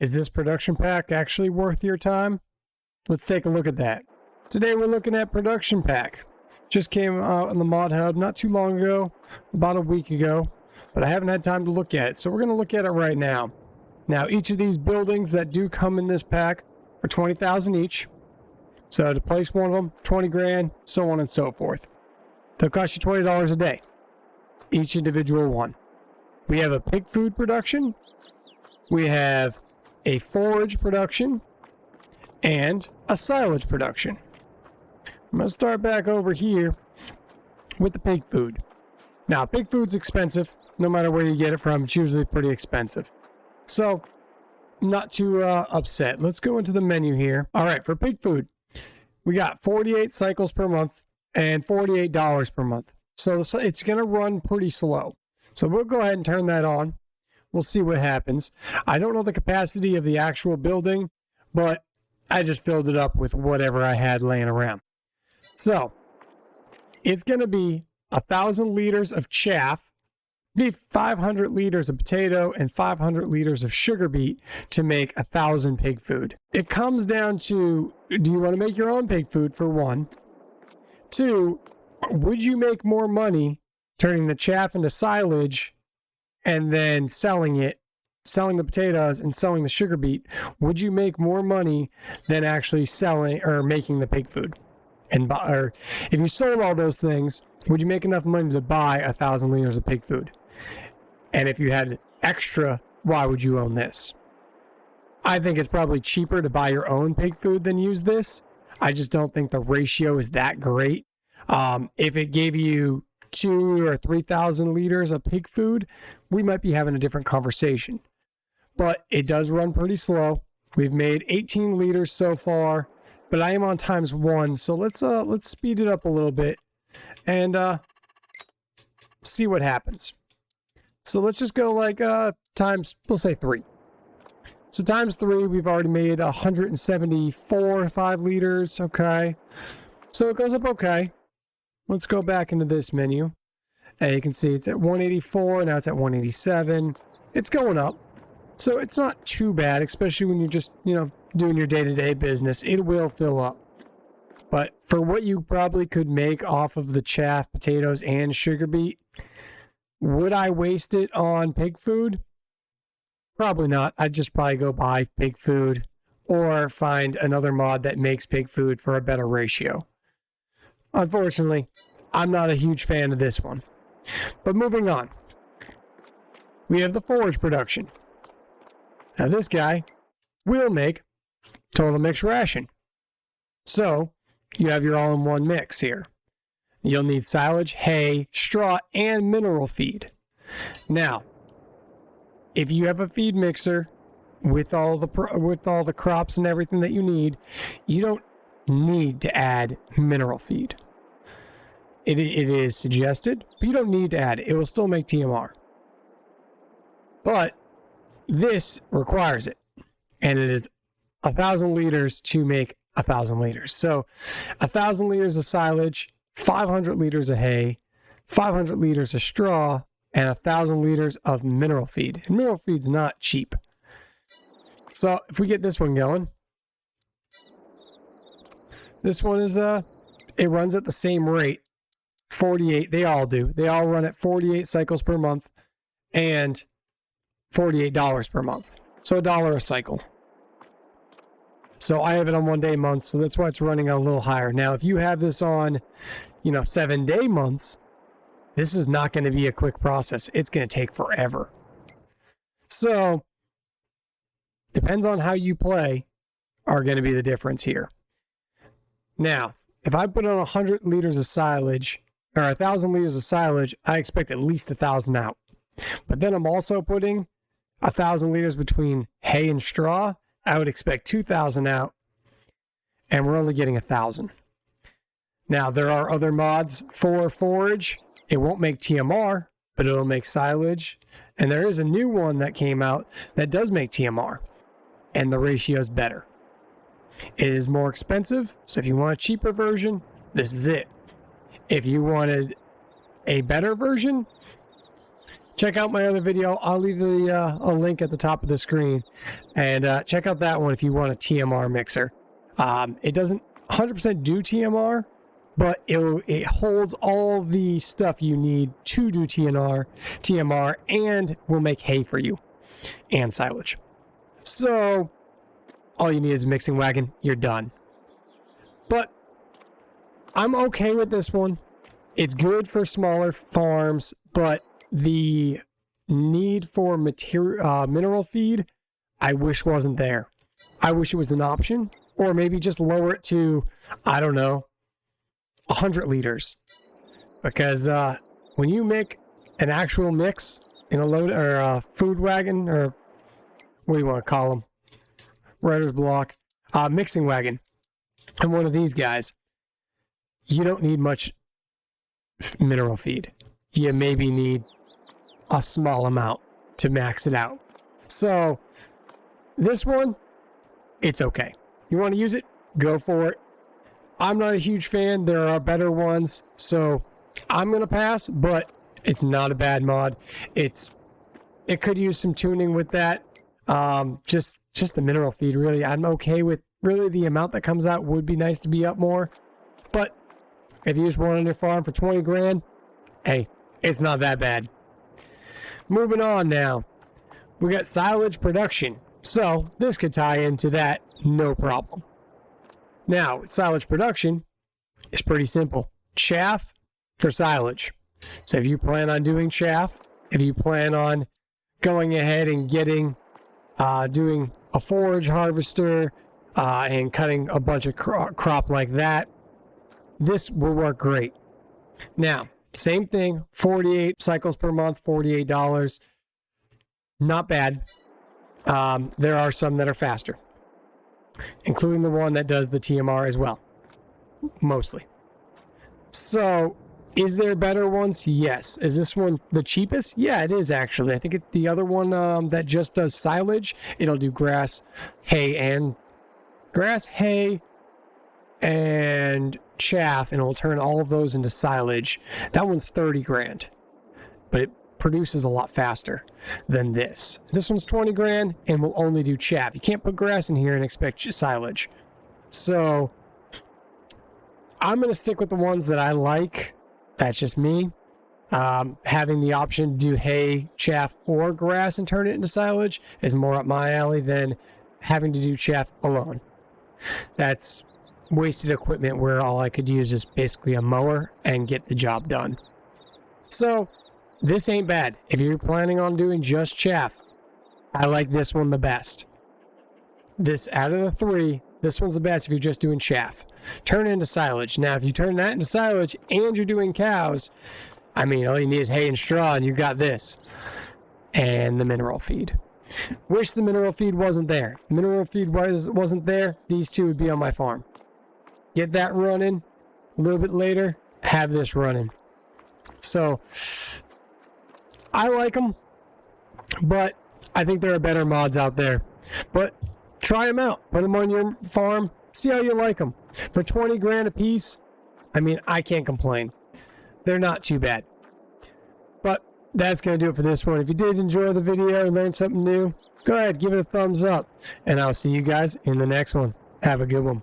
Is this production pack actually worth your time? Let's take a look at that. Today we're looking at production pack. Just came out on the mod hub not too long ago, about a week ago, but I haven't had time to look at it. So we're going to look at it right now. Now each of these buildings that do come in this pack are 20,000 each. So to place one of them, 20 grand, so on and so forth. They'll cost you $20 a day, each individual one. We have a pig food production, we have a forage production, and a silage production. I'm going to start back over here with the pig food. Now, pig food's expensive. No matter where you get it from, it's usually pretty expensive. So, not too upset. Let's go into the menu here. All right, for pig food, we got 48 cycles per month and $48 per month. So it's going to run pretty slow. So we'll go ahead and turn that on. We'll see what happens. I don't know the capacity of the actual building, but I just filled it up with whatever I had laying around. So it's going to be 1,000 liters of chaff, 500 liters of potato, and 500 liters of sugar beet to make 1,000 pig food. It comes down to, do you want to make your own pig food, for one? Two, would you make more money turning the chaff into silage and then selling the potatoes and selling the sugar beet? Would you make more money than actually selling or making the pig food? Or if you sold all those things, would you make enough money to buy 1,000 liters of pig food? And if you had extra, why would you own this? I think it's probably cheaper to buy your own pig food than use this. I just don't think the ratio is that great. If it gave you 2,000 or 3,000 liters of pig food, we might be having a different conversation. But it does run pretty slow. We've made 18 liters so far, but I am on ×1, so let's speed it up a little bit and see what happens. So let's just go like times, we'll say 3. So ×3, we've already made 174 5 liters. Okay, so it goes up okay. Let's go back into this menu. And you can see it's at 184, now it's at 187. It's going up. So it's not too bad, especially when you're just, doing your day-to-day business. It will fill up. But for what you probably could make off of the chaff, potatoes, and sugar beet, would I waste it on pig food? Probably not. I'd just probably go buy pig food or find another mod that makes pig food for a better ratio. Unfortunately, I'm not a huge fan of this one. But moving on. We have the forage production. Now this guy will make total mixed ration. So, you have your all-in-one mix here. You'll need silage, hay, straw, and mineral feed. Now, if you have a feed mixer with all the crops and everything that you need, you don't need to add mineral feed. It is suggested, but you don't need to add it. It will still make TMR. But this requires it, and it is 1,000 liters to make 1,000 liters. So 1,000 liters of silage, 500 liters of hay, 500 liters of straw, and 1,000 liters of mineral feed. And mineral feed's not cheap. So if we get this one going, this one is it runs at the same rate, 48. They all do. They all run at 48 cycles per month and $48 per month. So $1 a cycle. So I have it on 1 day months, so that's why it's running a little higher. Now, if you have this on, 7 day months, this is not going to be a quick process. It's going to take forever. So, depends on how you play, are going to be the difference here. Now, if I put on 100 liters of silage, or 1,000 liters of silage, I expect at least 1,000 out. But then I'm also putting 1,000 liters between hay and straw. I would expect 2,000 out, and we're only getting 1,000. Now, there are other mods for forage. It won't make TMR, but it'll make silage. And there is a new one that came out that does make TMR, and the ratio is better. It is more expensive, so if you want a cheaper version, this is it. If you wanted a better version, check out my other video. I'll leave a link at the top of the screen, and check out that one if you want a TMR mixer. It doesn't 100% do TMR, but it holds all the stuff you need to do TMR, and will make hay for you and silage. So all you need is a mixing wagon. You're done. But I'm okay with this one. It's good for smaller farms, but the need for mineral feed, I wish wasn't there. I wish it was an option, or maybe just lower it to, I don't know, 100 liters. Because when you make an actual mix in a load or a food wagon, or what do you want to call them? Writer's block, mixing wagon, and one of these guys, you don't need much mineral feed. You maybe need a small amount to max it out. So this one, it's okay. You want to use it? Go for it. I'm not a huge fan. There are better ones, so I'm gonna pass, but it's not a bad mod. It could use some tuning with that. Just the mineral feed, really. I'm okay with, really, the amount that comes out would be nice to be up more. But if you use one on your farm for 20 grand, hey, it's not that bad. Moving on now. We got Silage Production. So this could tie into that, no problem. Now, Silage Production is pretty simple. Chaff for silage. So if you plan on doing chaff, if you plan on going ahead and getting, doing a forage harvester, and cutting a bunch of crop like that, this will work great. Now, same thing, 48 cycles per month, $48. Not bad. There are some that are faster, including the one that does the TMR as well, mostly. So, is there better ones? Yes. Is this one the cheapest? Yeah, it is actually. I think the other one that just does silage, it'll do grass, hay, and chaff, and it'll turn all of those into silage. That one's 30 grand, but it produces a lot faster than this. This one's 20 grand and will only do chaff. You can't put grass in here and expect silage. So I'm going to stick with the ones that I like. That's just me. Having the option to do hay, chaff, or grass and turn it into silage is more up my alley than having to do chaff alone. That's wasted equipment where all I could use is basically a mower and get the job done. So this ain't bad. If you're planning on doing just chaff, I like this one the best. This, out of the three, this one's the best if you're just doing chaff. Turn it into silage. Now, if you turn that into silage and you're doing cows, I mean, all you need is hay and straw and you got this. And the mineral feed. Wish the mineral feed wasn't there. If the mineral feed wasn't there, these two would be on my farm. Get that running. A little bit later, have this running. So, I like them, but I think there are better mods out there. But try them out. Put them on your farm. See how you like them. For 20 grand a piece, I mean, I can't complain. They're not too bad. But that's going to do it for this one. If you did enjoy the video, learn something new, go ahead, give it a thumbs up. And I'll see you guys in the next one. Have a good one.